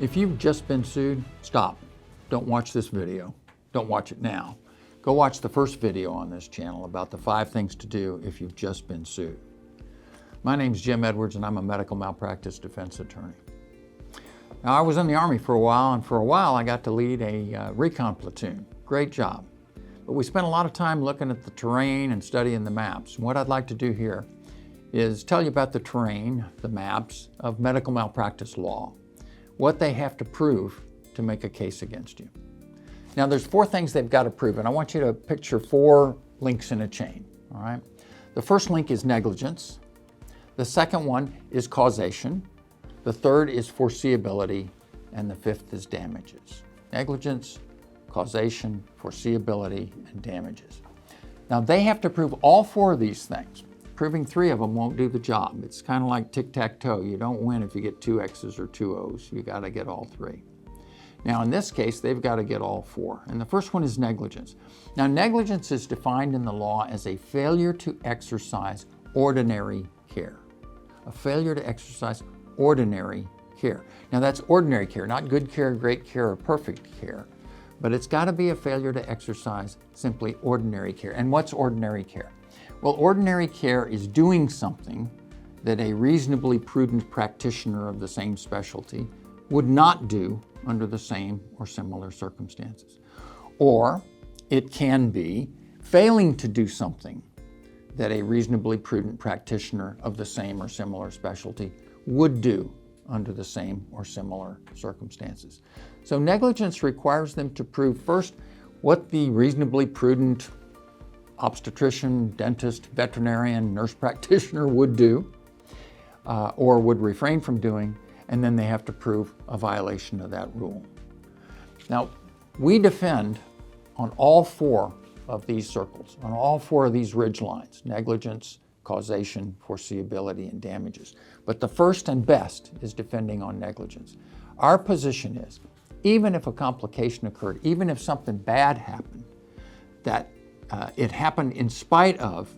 If you've just been sued, stop. Don't watch this video. Don't watch it now. Go watch the first video on this channel about the 5 things to do if you've just been sued. My name's Jim Edwards and I'm a medical malpractice defense attorney. Now, I was in the Army for a while, and for a while I got to lead a recon platoon. Great job. But we spent a lot of time looking at the terrain and studying the maps. And what I'd like to do here is tell you about the terrain, the maps of medical malpractice law, what they have to prove to make a case against you. Now, there's 4 things they've got to prove, and I want you to picture 4 links in a chain, all right? The first link is negligence. The second one is causation. The third is foreseeability, and the 5th is damages. Negligence, causation, foreseeability, and damages. Now, they have to prove all 4 of these things. Proving 3 of them won't do the job. It's kind of like tic-tac-toe. You don't win if you get 2 X's or 2 O's. You got to get all 3. Now, in this case, they've got to get all 4. And the first one is negligence. Now, negligence is defined in the law as a failure to exercise ordinary care. A failure to exercise ordinary care. Now, that's ordinary care, not good care, great care, or perfect care. But it's got to be a failure to exercise simply ordinary care. And what's ordinary care? Well, ordinary care is doing something that a reasonably prudent practitioner of the same specialty would not do under the same or similar circumstances. Or it can be failing to do something that a reasonably prudent practitioner of the same or similar specialty would do under the same or similar circumstances. So negligence requires them to prove first what the reasonably prudent obstetrician, dentist, veterinarian, nurse practitioner would do or would refrain from doing, and then they have to prove a violation of that rule. Now, we defend on all 4 of these circles, on all 4 of these ridge lines: negligence, causation, foreseeability, and damages. But the first and best is defending on negligence. Our position is, even if a complication occurred, even if something bad happened, that it happened in spite of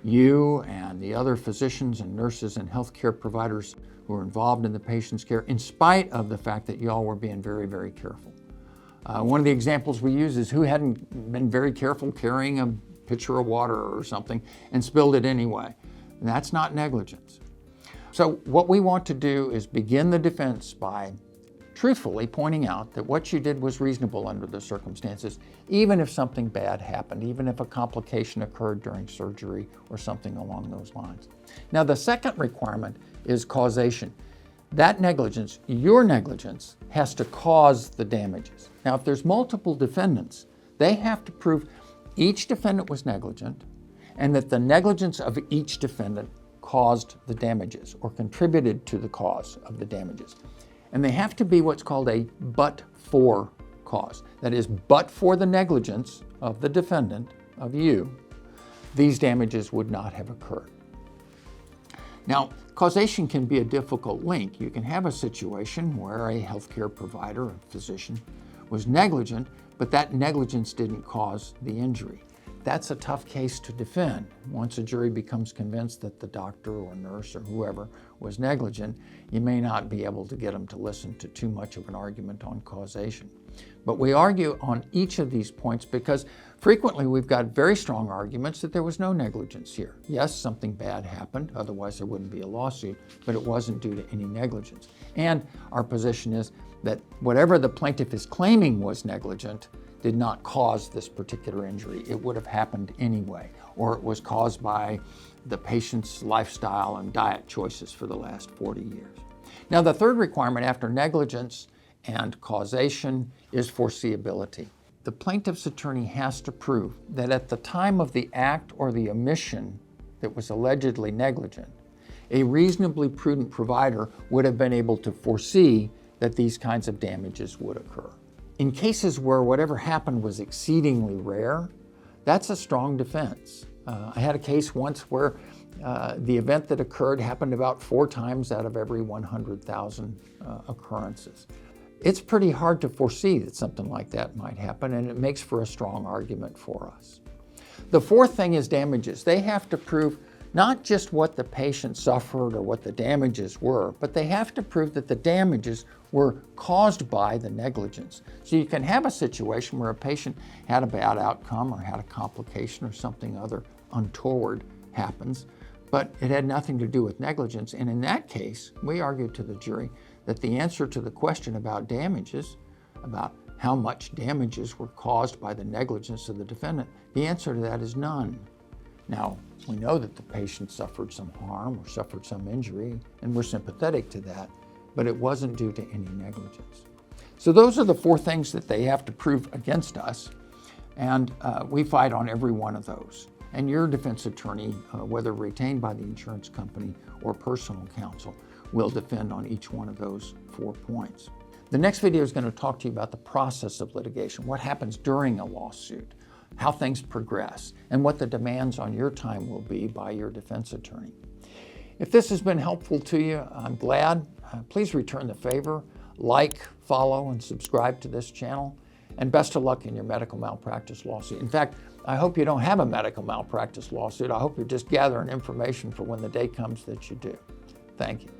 you and the other physicians and nurses and healthcare providers who were involved in the patient's care, in spite of the fact that y'all were being very, very careful. One of the examples we use is who hadn't been very careful carrying a pitcher of water or something and spilled it anyway. And that's not negligence. So what we want to do is begin the defense by truthfully pointing out that what you did was reasonable under the circumstances, even if something bad happened, even if a complication occurred during surgery or something along those lines. Now, the second requirement is causation. That negligence, your negligence, has to cause the damages. Now, if there's multiple defendants, they have to prove each defendant was negligent and that the negligence of each defendant caused the damages or contributed to the cause of the damages. And they have to be what's called a but-for cause. That is, but for the negligence of the defendant, of you, these damages would not have occurred. Now, causation can be a difficult link. You can have a situation where a healthcare provider, a physician, was negligent, but that negligence didn't cause the injury. That's a tough case to defend. Once a jury becomes convinced that the doctor or nurse or whoever was negligent, you may not be able to get them to listen to too much of an argument on causation. But we argue on each of these points because frequently we've got very strong arguments that there was no negligence here. Yes, something bad happened, otherwise there wouldn't be a lawsuit, but it wasn't due to any negligence. And our position is that whatever the plaintiff is claiming was negligent did not cause this particular injury. It would have happened anyway, or it was caused by the patient's lifestyle and diet choices for the last 40 years. Now, the third requirement after negligence and causation is foreseeability. The plaintiff's attorney has to prove that at the time of the act or the omission that was allegedly negligent, a reasonably prudent provider would have been able to foresee that these kinds of damages would occur. In cases where whatever happened was exceedingly rare, that's a strong defense. I had a case once where the event that occurred happened about 4 times out of every 100,000 occurrences. It's pretty hard to foresee that something like that might happen, and it makes for a strong argument for us. The fourth thing is damages. They have to prove not just what the patient suffered or what the damages were, but they have to prove that the damages were caused by the negligence. So you can have a situation where a patient had a bad outcome or had a complication or something other untoward happens, but it had nothing to do with negligence. And in that case, we argued to the jury that the answer to the question about damages, about how much damages were caused by the negligence of the defendant, the answer to that is none. Now, we know that the patient suffered some harm or suffered some injury, and we're sympathetic to that, but it wasn't due to any negligence. So those are the 4 things that they have to prove against us, and we fight on every one of those. And your defense attorney, whether retained by the insurance company or personal counsel, will defend on each one of those 4 points. The next video is going to talk to you about the process of litigation, what happens during a lawsuit, how things progress, and what the demands on your time will be by your defense attorney. If this has been helpful to you, I'm glad. Please return the favor, like, follow, and subscribe to this channel, and best of luck in your medical malpractice lawsuit. In fact, I hope you don't have a medical malpractice lawsuit. I hope you're just gathering information for when the day comes that you do. Thank you.